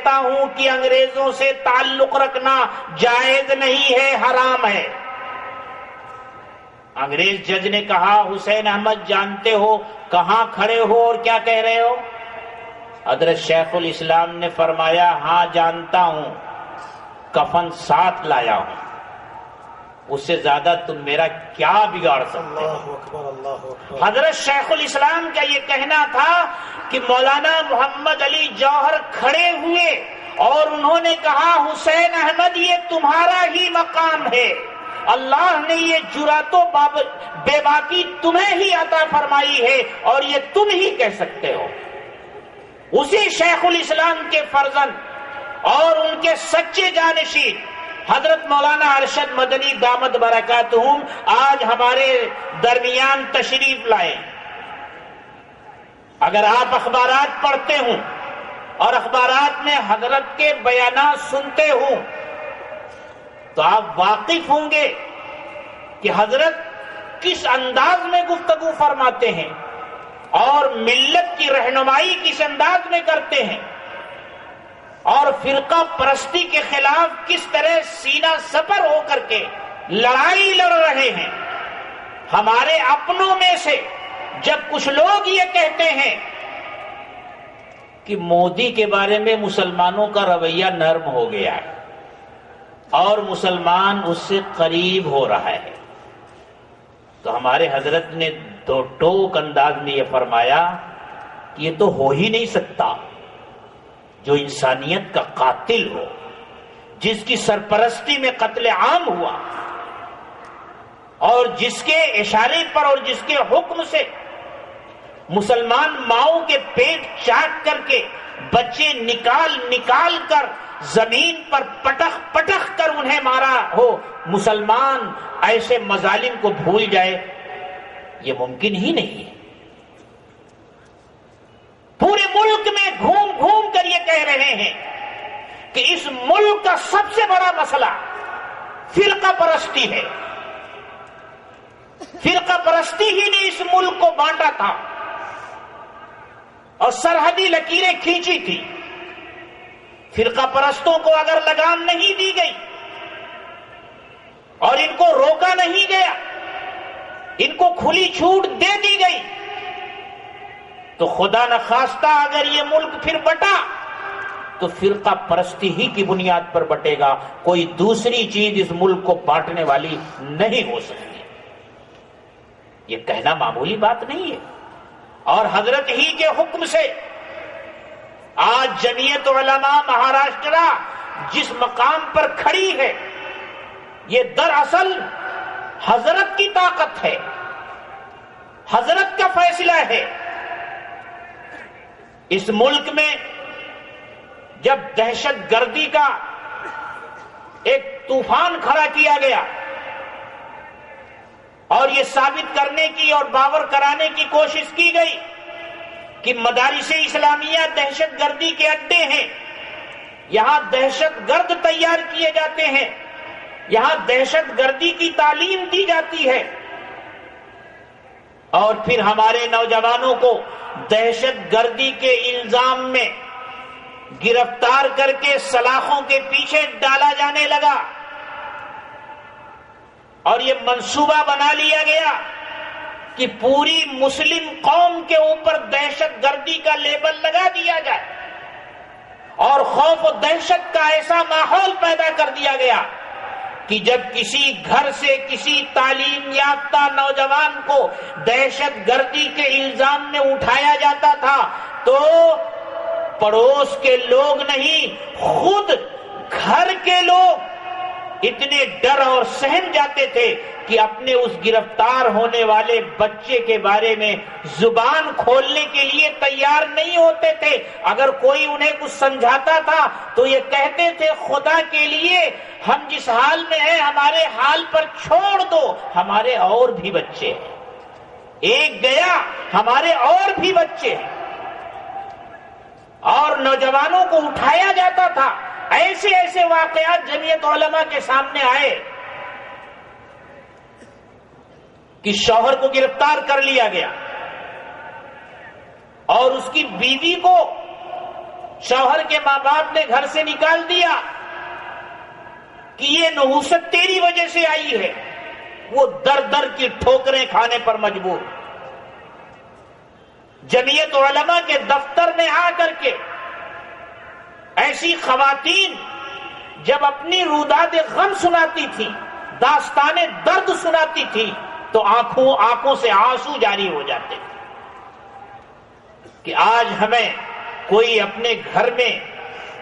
کہتا ہوں کہ انگریزوں سے تعلق رکھنا جائز نہیں ہے، حرام ہے۔ انگریز جج نے کہا حسین احمد جانتے ہو کہاں کھڑے ہو اور کیا کہہ رہے ہو؟ حضرت شیخ الاسلام نے فرمایا ہاں جانتا ہوں، کفن ساتھ لایا ہوں، اس سے زیادہ تم میرا کیا بگاڑ سکتے ہو؟ حضرت شیخ الاسلام کا یہ کہنا تھا کہ مولانا محمد علی جوہر کھڑے ہوئے اور انہوں نے کہا حسین احمد یہ تمہارا ہی مقام ہے، اللہ نے یہ جرأت و بے باکی تمہیں ہی عطا فرمائی ہے اور یہ تم ہی کہہ سکتے ہو۔ اسی شیخ الاسلام کے فرزند اور ان کے سچے جانشین حضرت مولانا ارشد مدنی دامت برکاتہم آج ہمارے درمیان تشریف لائے۔ اگر آپ اخبارات پڑھتے ہوں اور اخبارات میں حضرت کے بیانات سنتے ہوں تو آپ واقف ہوں گے کہ حضرت کس انداز میں گفتگو فرماتے ہیں اور ملت کی رہنمائی کس انداز میں کرتے ہیں اور فرقہ پرستی کے خلاف کس طرح سینہ سپر ہو کر کے لڑائی لڑ رہے ہیں۔ ہمارے اپنوں میں سے جب کچھ لوگ یہ کہتے ہیں کہ مودی کے بارے میں مسلمانوں کا رویہ نرم ہو گیا ہے اور مسلمان اس سے قریب ہو رہا ہے، تو ہمارے حضرت نے دو ٹوک انداز میں یہ فرمایا کہ یہ تو ہو ہی نہیں سکتا، جو انسانیت کا قاتل ہو، جس کی سرپرستی میں قتل عام ہوا اور جس کے اشارے پر اور جس کے حکم سے مسلمان ماؤں کے پیٹ چاٹ کر کے بچے نکال کر زمین پر پٹخ پٹخ کر انہیں مارا ہو، مسلمان ایسے مظالم کو بھول جائے، یہ ممکن ہی نہیں ہے۔ پورے ملک میں گھوم گھوم کر یہ کہہ رہے ہیں کہ اس ملک کا سب سے بڑا مسئلہ فرقہ پرستی ہے، فرقہ پرستی ہی نے اس ملک کو بانٹا تھا اور سرحدی لکیریں کھینچی تھی۔ فرقہ پرستوں کو اگر لگام نہیں دی گئی اور ان کو روکا نہیں گیا، ان کو کھلی چھوٹ دے دی گئی، تو خدا نخواستہ اگر یہ ملک پھر بٹا تو فرقہ پرستی ہی کی بنیاد پر بٹے گا، کوئی دوسری چیز اس ملک کو بانٹنے والی نہیں ہو سکتی۔ یہ کہنا معمولی بات نہیں ہے، اور حضرت ہی کے حکم سے آج جمعیت علماء مہاراشٹرا جس مقام پر کھڑی ہے، یہ دراصل حضرت کی طاقت ہے، حضرت کا فیصلہ ہے۔ اس ملک میں جب دہشت گردی کا ایک طوفان کھڑا کیا گیا اور یہ ثابت کرنے کی اور باور کرانے کی کوشش کی گئی کہ مدارس اسلامیہ دہشت گردی کے اڈے ہیں، یہاں دہشت گرد تیار کیے جاتے ہیں، یہاں دہشت گردی کی تعلیم دی جاتی ہے، اور پھر ہمارے نوجوانوں کو دہشت گردی کے الزام میں گرفتار کر کے سلاخوں کے پیچھے ڈالا جانے لگا اور یہ منصوبہ بنا لیا گیا کہ پوری مسلم قوم کے اوپر دہشت گردی کا لیبل لگا دیا جائے اور خوف و دہشت کا ایسا ماحول پیدا کر دیا گیا کہ جب کسی گھر سے کسی تعلیم یافتہ نوجوان کو دہشت گردی کے الزام میں اٹھایا جاتا تھا تو پڑوس کے لوگ نہیں، خود گھر کے لوگ اتنے ڈر اور سہم جاتے تھے کہ اپنے اس گرفتار ہونے والے بچے کے بارے میں زبان کھولنے کے لیے تیار نہیں ہوتے تھے۔ اگر کوئی انہیں کچھ سمجھاتا تھا تو یہ کہتے تھے خدا کے لیے ہم جس حال میں ہیں ہمارے حال پر چھوڑ دو، ہمارے اور بھی بچے ہیں، ایک گیا ہمارے اور بھی بچے ہیں، اور نوجوانوں کو اٹھایا جاتا تھا۔ ایسے ایسے واقعات جمعیت علماء کے سامنے آئے کہ شوہر کو گرفتار کر لیا گیا اور اس کی بیوی کو شوہر کے ماں باپ نے گھر سے نکال دیا کہ یہ نحوست تیری وجہ سے آئی ہے، وہ در در کی ٹھوکریں کھانے پر مجبور۔ جمعیت علماء کے دفتر میں آ کر کے ایسی خواتین جب اپنی روداد غم سناتی تھی، داستان درد سناتی تھی، تو آنکھوں سے آنسو جاری ہو جاتے تھے کہ آج ہمیں کوئی اپنے گھر میں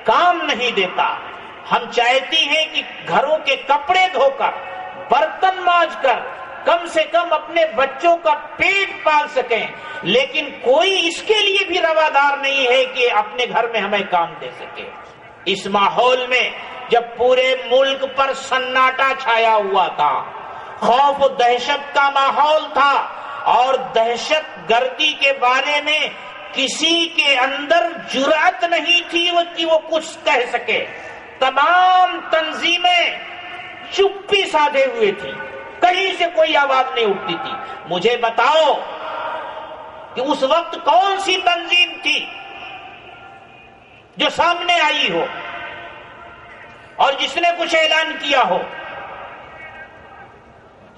کام نہیں دیتا۔ ہم چاہتی ہیں کہ گھروں کے کپڑے دھو کر، برتن مانج کر کم سے کم اپنے بچوں کا پیٹ پال سکیں، لیکن کوئی اس کے لیے بھی روادار نہیں ہے کہ اپنے گھر میں ہمیں کام دے سکے۔ اس ماحول میں جب پورے ملک پر سناٹا چھایا ہوا تھا، خوف و دہشت کا ماحول تھا، اور دہشت گردی کے بارے میں کسی کے اندر جرأت نہیں تھی کہ وہ کچھ کہہ سکے، تمام تنظیمیں چپی سادھے ہوئے تھی، کہیں سے کوئی آواز نہیں اٹھتی تھی۔ مجھے بتاؤ کہ اس وقت کون سی تنظیم تھی جو سامنے آئی ہو اور جس نے کچھ اعلان کیا ہو؟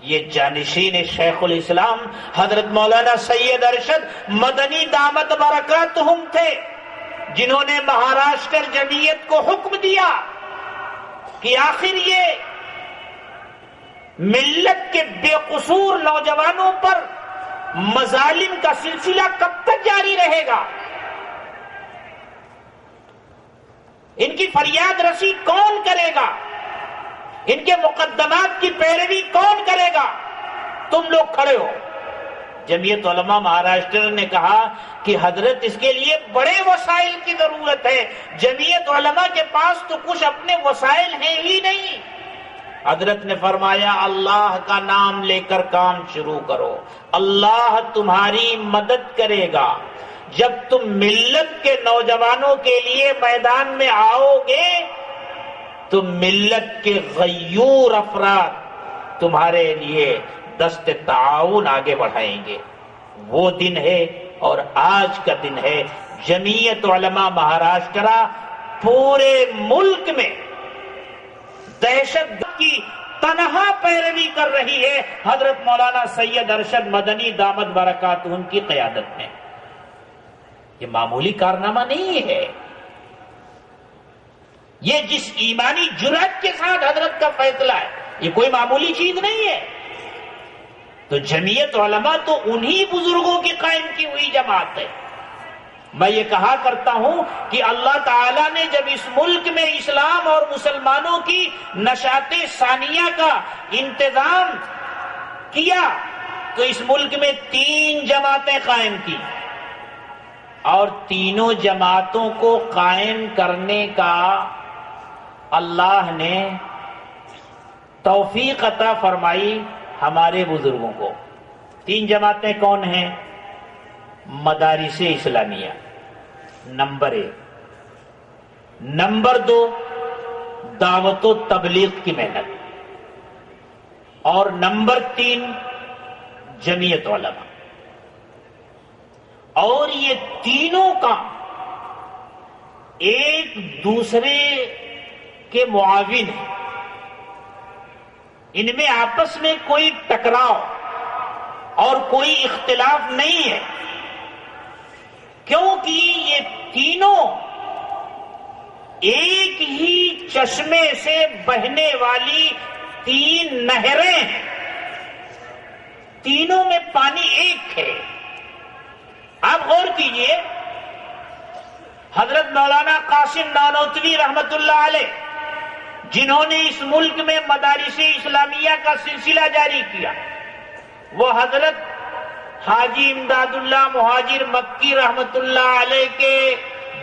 یہ جانشین شیخ الاسلام حضرت مولانا سید ارشد مدنی دامت برکاتہم تھے، جنہوں نے مہاراشٹر جمعیت کو حکم دیا کہ آخر یہ ملت کے بے قصور نوجوانوں پر مظالم کا سلسلہ کب تک جاری رہے گا؟ ان کی فریاد رسی کون کرے گا؟ ان کے مقدمات کی پیروی کون کرے گا؟ تم لوگ کھڑے ہو۔ جمعیت علماء مہاراشٹر نے کہا کہ حضرت اس کے لیے بڑے وسائل کی ضرورت ہے، جمعیت علماء کے پاس تو کچھ اپنے وسائل ہیں ہی نہیں۔ حضرت نے فرمایا اللہ کا نام لے کر کام شروع کرو، اللہ تمہاری مدد کرے گا۔ جب تم ملت کے نوجوانوں کے لیے میدان میں آؤ گے تو ملت کے غیور افراد تمہارے لیے دست تعاون آگے بڑھائیں گے۔ وہ دن ہے اور آج کا دن ہے۔ جمعیت علماء مہاراشٹر پورے ملک میں دہشت کی تنہا پیروی کر رہی ہے حضرت مولانا سید ارشد مدنی دامت برکاتہم کی قیادت میں۔ یہ معمولی کارنامہ نہیں ہے، یہ جس ایمانی جرأت کے ساتھ حضرت کا فیصلہ ہے، یہ کوئی معمولی چیز نہیں ہے۔ تو جمعیت علماء تو انہی بزرگوں کی قائم کی ہوئی جماعت ہے۔ میں یہ کہا کرتا ہوں کہ اللہ تعالیٰ نے جب اس ملک میں اسلام اور مسلمانوں کی نشاط ثانیہ کا انتظام کیا تو اس ملک میں 3 جماعتیں قائم کی، اور تینوں جماعتوں کو قائم کرنے کا اللہ نے توفیق عطا فرمائی ہمارے بزرگوں کو۔ 3 جماعتیں کون ہیں؟ مدارس اسلامیہ نمبر 1، نمبر 2 دعوت و تبلیغ کی محنت، اور نمبر 3 جمعیت علماء۔ اور یہ تینوں کا ایک دوسرے کے معاون ہیں، ان میں آپس میں کوئی ٹکراؤ اور کوئی اختلاف نہیں ہے، کیونکہ یہ تینوں ایک ہی چشمے سے بہنے والی 3 نہریں ہیں، تینوں میں پانی ایک ہے۔ آپ غور کیجئے، حضرت مولانا قاسم نانوتوی رحمت اللہ علیہ جنہوں نے اس ملک میں مدارس اسلامیہ کا سلسلہ جاری کیا، وہ حضرت حاجی امداد اللہ مہاجر مکی رحمت اللہ علیہ کے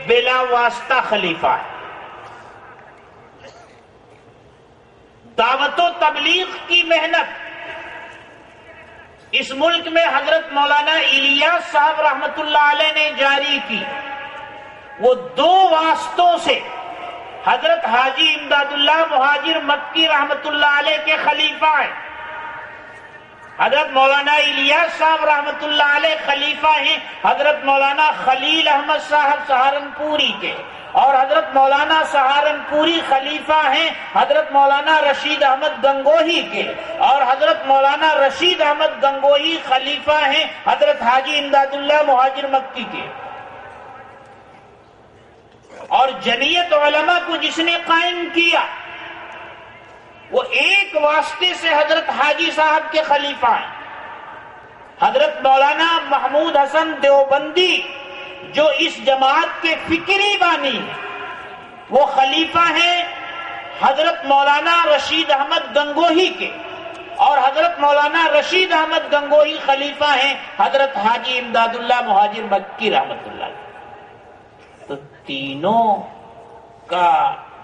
بلا واسطہ خلیفہ ہے۔ دعوت و تبلیغ کی محنت اس ملک میں حضرت مولانا الیاس صاحب رحمت اللہ علیہ نے جاری کی، وہ 2 واسطوں سے حضرت حاجی امداد اللہ مہاجر مکی رحمت اللہ علیہ کے خلیفہ ہیں۔ حضرت مولانا الیاس صاحب رحمت اللہ علیہ خلیفہ ہیں حضرت مولانا خلیل احمد صاحب سہارنپوری کے، اور حضرت مولانا سہارنپوری خلیفہ ہیں حضرت مولانا رشید احمد گنگوہی کے، اور حضرت مولانا رشید احمد گنگوہی خلیفہ ہیں حضرت حاجی امداد اللہ مہاجر مکی کے۔ اور جمعیت علماء کو جس نے قائم کیا وہ ایک واسطے سے حضرت حاجی صاحب کے خلیفہ ہیں، حضرت مولانا محمود حسن دیوبندی جو اس جماعت کے فکری بانی ہیں، وہ خلیفہ ہیں حضرت مولانا رشید احمد گنگوہی کے، اور حضرت مولانا رشید احمد گنگوہی خلیفہ ہیں حضرت حاجی امداد اللہ مہاجر مکی رحمت اللہ علیہ۔ تو تینوں کا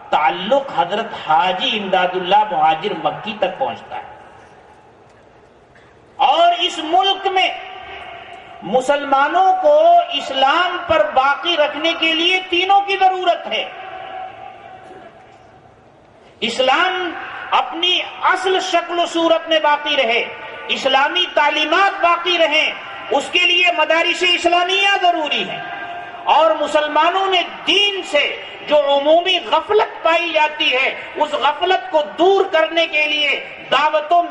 تعلق حضرت حاجی امداد اللہ مہاجر مکی تک پہنچتا ہے۔ اور اس ملک میں مسلمانوں کو اسلام پر باقی رکھنے کے لیے تینوں کی ضرورت ہے۔ اسلام اپنی اصل شکل و صورت میں باقی رہے، اسلامی تعلیمات باقی رہیں، اس کے لیے مدارس اسلامیہ ضروری ہیں۔ اور مسلمانوں میں دین سے جو عمومی غفلت پائی جاتی ہے اس غفلت کو دور کرنے کے لیے دعوتوں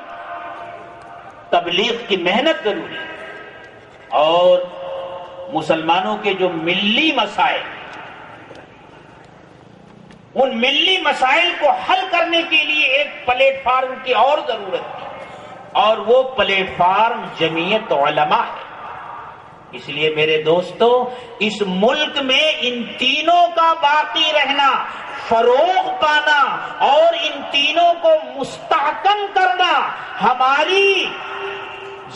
تبلیغ کی محنت ضروری ہے۔ اور مسلمانوں کے جو ملی مسائل، ان ملی مسائل کو حل کرنے کے لیے ایک پلیٹ فارم کی اور ضرورت تھی، اور وہ پلیٹ فارم جمعیت علماء ہے۔ اس لیے میرے دوستو، اس ملک میں ان تینوں کا باقی رہنا، فروغ پانا اور ان تینوں کو مستحکم کرنا ہماری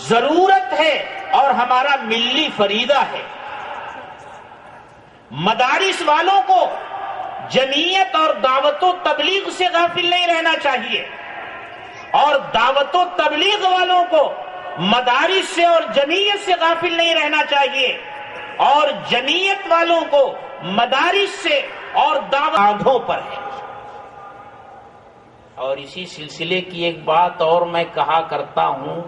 ضرورت ہے اور ہمارا ملی فریضہ ہے۔ مدارس والوں کو جمعیت اور دعوت و تبلیغ سے غافل نہیں رہنا چاہیے، اور دعوت و تبلیغ والوں کو مدارس سے اور جمعیت سے غافل نہیں رہنا چاہیے، اور جمعیت والوں کو مدارس سے اور دعوتوں پر ہے۔ اور اسی سلسلے کی ایک بات اور میں کہا کرتا ہوں،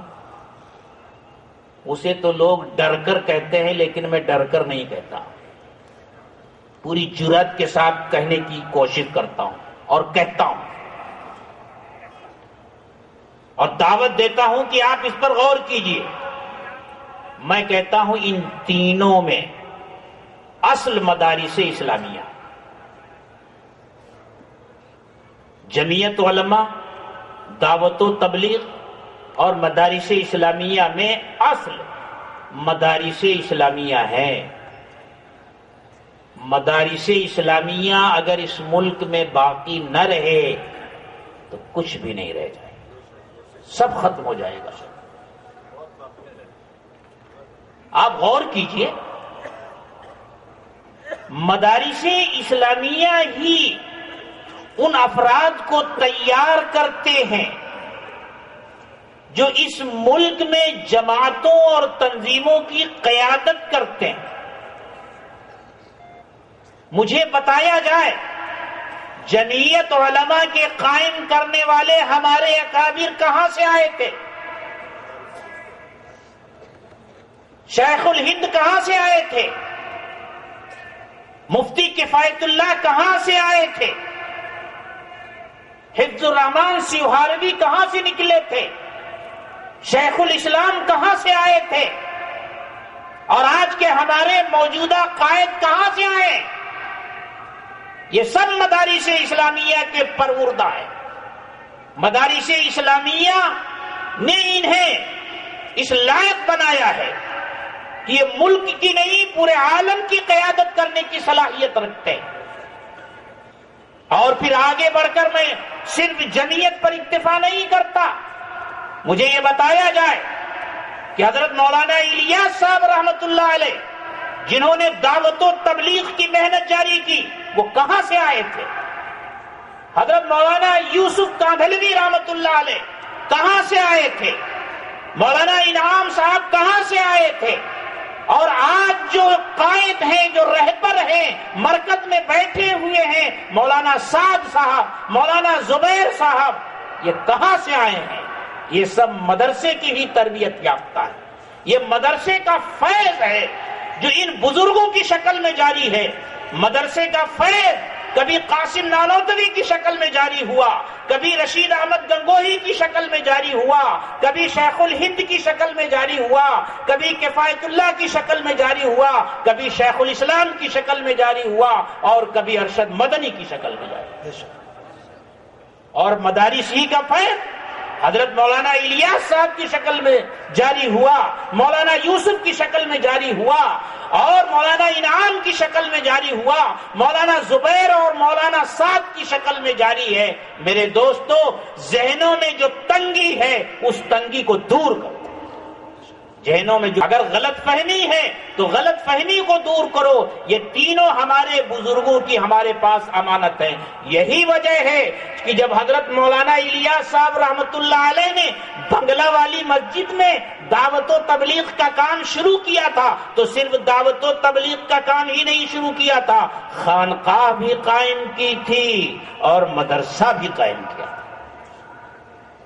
اسے تو لوگ ڈر کر کہتے ہیں لیکن میں ڈر کر نہیں کہتا، پوری جرأت کے ساتھ کہنے کی کوشش کرتا ہوں اور کہتا ہوں، اور دعوت دیتا ہوں کہ آپ اس پر غور کیجئے۔ میں کہتا ہوں ان تینوں میں اصل مدارس اسلامیہ، جمعیت علماء، دعوت و تبلیغ اور مدارس اسلامیہ میں اصل مدارس اسلامیہ ہے۔ مدارس اسلامیہ اگر اس ملک میں باقی نہ رہے تو کچھ بھی نہیں رہ جائے، سب ختم ہو جائے گا۔ آپ غور کیجئے، مدارس اسلامیہ ہی ان افراد کو تیار کرتے ہیں جو اس ملک میں جماعتوں اور تنظیموں کی قیادت کرتے ہیں۔ مجھے بتایا جائے جمعیت علماء کے قائم کرنے والے ہمارے اکابر کہاں سے آئے تھے؟ شیخ الہند کہاں سے آئے تھے؟ مفتی کفایت اللہ کہاں سے آئے تھے؟ حفظ الرحمان سیوہاروی کہاں سے نکلے تھے؟ شیخ الاسلام کہاں سے آئے تھے؟ اور آج کے ہمارے موجودہ قائد کہاں سے آئے؟ یہ سب مدارس اسلامیہ کے پروردہ ہیں۔ مدارس اسلامیہ نے انہیں اس لائق بنایا ہے کہ یہ ملک کی نہیں پورے عالم کی قیادت کرنے کی صلاحیت رکھتے ہیں۔ اور پھر آگے بڑھ کر میں صرف جمعیت پر اکتفا نہیں کرتا، مجھے یہ بتایا جائے کہ حضرت مولانا الیاس صاحب رحمت اللہ علیہ جنہوں نے دعوت و تبلیغ کی محنت جاری کی، وہ کہاں سے آئے تھے؟ حضرت مولانا یوسف کاندھلوی رحمت اللہ علیہ کہاں سے آئے تھے؟ مولانا انعام صاحب کہاں سے آئے تھے؟ اور آج جو قائد ہیں، جو رہبر ہیں، مرکز میں بیٹھے ہوئے ہیں، مولانا سعد صاحب، مولانا زبیر صاحب، یہ کہاں سے آئے ہیں؟ یہ سب مدرسے کی ہی تربیت یافتہ ہے۔ یہ مدرسے کا فیض ہے جو ان بزرگوں کی شکل میں جاری ہے۔ مدرسے کا فیض کبھی قاسم نانوتوی کی شکل میں جاری ہوا، کبھی رشید احمد گنگوہی کی شکل میں جاری ہوا، کبھی شیخ الہند کی شکل میں جاری ہوا، کبھی کفایت اللہ کی شکل میں جاری ہوا، کبھی شیخ الاسلام کی شکل میں جاری ہوا، اور کبھی ارشد مدنی کی شکل میں جاری ہوا۔ اور مدارس ہی کا فیض حضرت مولانا الیاس صاحب کی شکل میں جاری ہوا، مولانا یوسف کی شکل میں جاری ہوا، اور مولانا انعام کی شکل میں جاری ہوا، مولانا زبیر اور مولانا سعد کی شکل میں جاری ہے۔ میرے دوستو، ذہنوں میں جو تنگی ہے اس تنگی کو دور کرو، ذہنوں میں جو اگر غلط فہمی ہے تو غلط فہمی کو دور کرو۔ یہ تینوں ہمارے بزرگوں کی ہمارے پاس امانت ہے۔ یہی وجہ ہے کہ جب حضرت مولانا الیاس صاحب رحمت اللہ علیہ نے بنگلہ والی مسجد میں دعوت و تبلیغ کا کام شروع کیا تھا تو صرف دعوت و تبلیغ کا کام ہی نہیں شروع کیا تھا، خانقاہ بھی قائم کی تھی اور مدرسہ بھی قائم کیا تھا،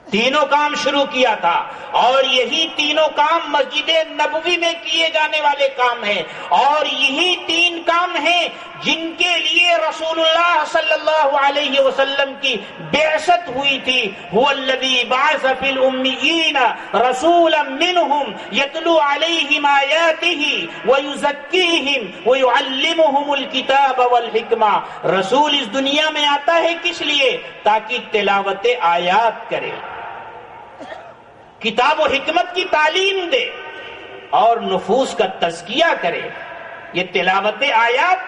تینوں کام شروع کیا تھا۔ اور یہی تینوں کام مسجد نبوی میں کیے جانے والے کام ہیں، اور یہی تین کام ہیں جن کے لیے رسول اللہ صلی اللہ علیہ وسلم کی بعثت ہوئی تھی۔ هو الذی بعث فی الامیین رسولا منہم یتلو علیہم آیاتہ ویزکیہم ویعلمہم الکتاب والحکمہ۔ رسول اس دنیا میں آتا ہے کس لیے؟ تاکہ تلاوت آیات کرے، کتاب و حکمت کی تعلیم دے اور نفوس کا تزکیہ کرے۔ یہ تلاوت آیات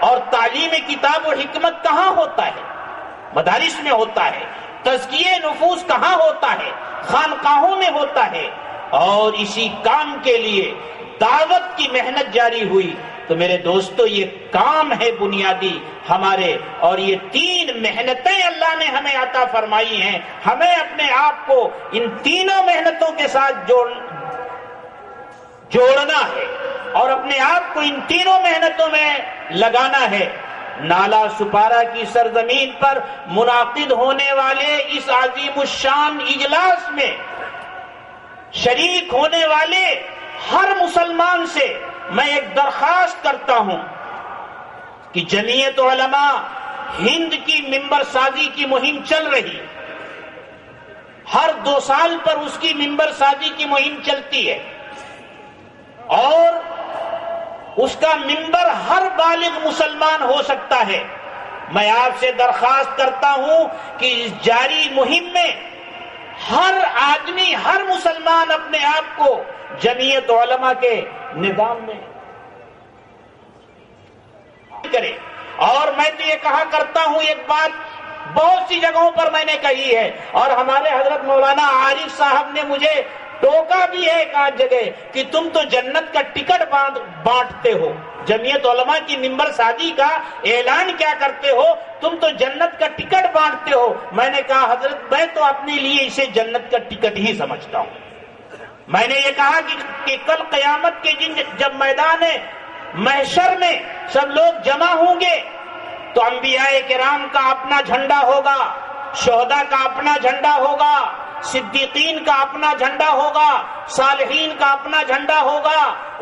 اور تعلیم کتاب و حکمت کہاں ہوتا ہے؟ مدارس میں ہوتا ہے۔ تزکیہ نفوس کہاں ہوتا ہے؟ خانقاہوں میں ہوتا ہے۔ اور اسی کام کے لیے دعوت کی محنت جاری ہوئی۔ تو میرے دوستو، یہ کام ہے بنیادی ہمارے، اور یہ تین محنتیں اللہ نے ہمیں عطا فرمائی ہیں۔ ہمیں اپنے آپ کو ان تینوں محنتوں کے ساتھ جوڑنا ہے اور اپنے آپ کو ان تینوں محنتوں میں لگانا ہے۔ نالا سپارہ کی سرزمین پر منعقد ہونے والے اس عظیم الشان اجلاس میں شریک ہونے والے ہر مسلمان سے میں ایک درخواست کرتا ہوں کہ جمعیت علماء ہند کی ممبر سازی کی مہم چل رہی، ہر 2 سال پر اس کی ممبر سازی کی مہم چلتی ہے، اور اس کا ممبر ہر بالغ مسلمان ہو سکتا ہے۔ میں آپ سے درخواست کرتا ہوں کہ اس جاری مہم میں ہر آدمی، ہر مسلمان اپنے آپ کو جمعیت علماء کے نظام میں کرے۔ اور میں تو یہ کہا کرتا ہوں، ایک بات بہت سی جگہوں پر میں نے کہی ہے، اور ہمارے حضرت مولانا عارف صاحب نے مجھے ٹوکا بھی ہے ایک آدھ جگہ کہ تم تو جنت کا ٹکٹ بانٹتے ہو، جمعیت علماء کی ممبر سازی کا اعلان کیا کرتے ہو، تم تو جنت کا ٹکٹ بانٹتے ہو۔ میں نے کہا حضرت، میں تو اپنے لیے اسے جنت کا ٹکٹ ہی سمجھتا ہوں۔ میں نے یہ کہا کہ کل قیامت کے دن جب میدان محشر میں سب لوگ جمع ہوں گے تو انبیاء کرام کا اپنا جھنڈا ہوگا، شہداء کا اپنا جھنڈا ہوگا، صدیقین کا اپنا جھنڈا ہوگا، صالحین کا اپنا جھنڈا ہوگا،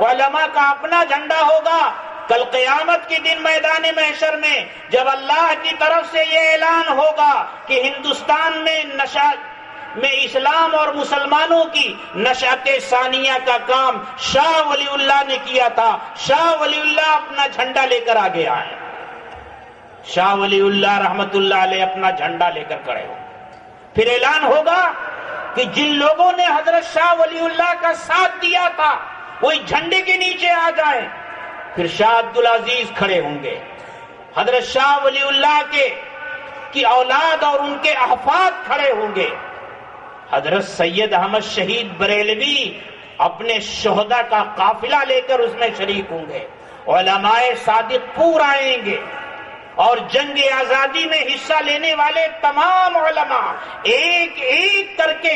علماء کا اپنا جھنڈا ہوگا۔ کل قیامت کے دن میدان محشر میں جب اللہ کی طرف سے یہ اعلان ہوگا کہ ہندوستان میں اسلام اور مسلمانوں کی نشأت ثانیہ کا کام شاہ ولی اللہ نے کیا تھا، شاہ ولی اللہ اپنا جھنڈا لے کر آگے آئے، شاہ ولی اللہ رحمت اللہ علیہ اپنا جھنڈا لے کر کھڑے ہو، پھر اعلان ہوگا کہ جن لوگوں نے حضرت شاہ ولی اللہ کا ساتھ دیا تھا وہی جھنڈے کے نیچے آ جائیں۔ پھر شاہ عبدالعزیز کھڑے ہوں گے، حضرت شاہ ولی اللہ کی اولاد اور ان کے احفاد کھڑے ہوں گے، حضرت سید احمد شہید بریلوی اپنے شہداء کا قافلہ لے کر اس میں شریک ہوں گے، علماء صادق پور آئیں گے، اور جنگ آزادی میں حصہ لینے والے تمام علماء ایک ایک کر کے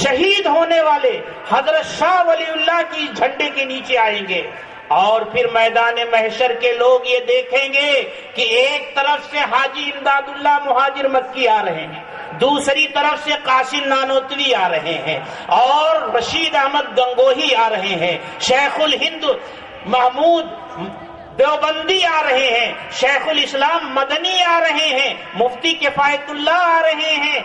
شہید ہونے والے حضرت شاہ ولی اللہ کی جھنڈے کے نیچے آئیں گے۔ اور پھر میدان محشر کے لوگ یہ دیکھیں گے کہ ایک طرف سے حاجی امداد اللہ مہاجر مکی آ رہے ہیں، دوسری طرف سے قاسم نانوتوی آ رہے ہیں، اور رشید احمد گنگوہی آ رہے ہیں، شیخ الہند محمود دیوبندی آ رہے ہیں، شیخ الاسلام مدنی آ رہے ہیں، مفتی کفایت اللہ آ رہے ہیں،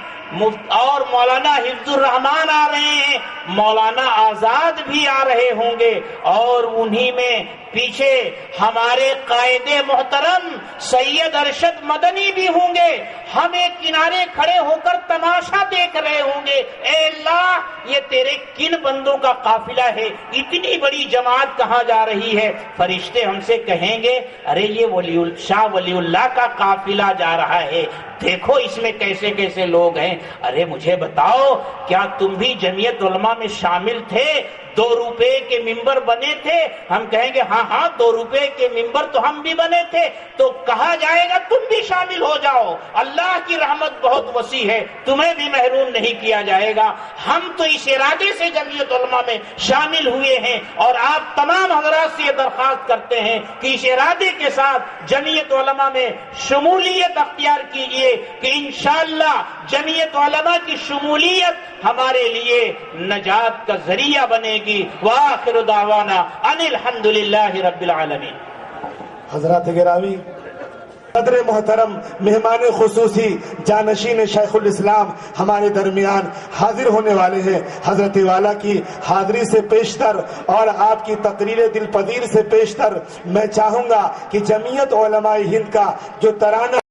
اور مولانا حفظ الرحمان آ رہے ہیں، مولانا آزاد بھی آ رہے ہوں گے، اور انہی میں پیچھے ہمارے قائد محترم سید ارشد مدنی بھی ہوں گے، ہم ایک کنارے کھڑے ہو کر تماشا دیکھ رہے ہوں گے۔ اے اللہ، یہ تیرے کن بندوں کا قافلہ ہے، اتنی بڑی جماعت کہاں جا رہی ہے؟ فرشتے ہم سے کہیں گے ارے یہ شاہ ولی اللہ کا قافلہ جا رہا ہے، دیکھو اس میں کیسے کیسے لوگ ہیں۔ ارے مجھے بتاؤ، کیا تم بھی جمعیت علماء میں شامل تھے؟ 2 روپے کے ممبر بنے تھے؟ ہم کہیں گے ہاں ہاں 2 روپے کے ممبر تو ہم بھی بنے تھے۔ تو کہا جائے گا تم بھی شامل ہو جاؤ، اللہ کی رحمت بہت وسیع ہے، تمہیں بھی محروم نہیں کیا جائے گا۔ ہم تو اس ارادے سے جمعیت علماء میں شامل ہوئے ہیں، اور آپ تمام حضرات سے یہ درخواست کرتے ہیں کہ اس ارادے کے ساتھ جمعیت علماء میں شمولیت اختیار کیجئے کہ انشاءاللہ جمعیت علماء کی شمولیت ہمارے لیے نجات کا ذریعہ بنے گی۔ وآخر دعوانا ان الحمدللہ رب العالمین۔ حضرات گرامی، صدر محترم مہمان خصوصی جانشین شیخ الاسلام ہمارے درمیان حاضر ہونے والے ہیں۔ حضرت والا کی حاضری سے پیشتر اور آپ کی تقریر دل پذیر سے پیشتر میں چاہوں گا کہ جمعیت علماء ہند کا جو ترانہ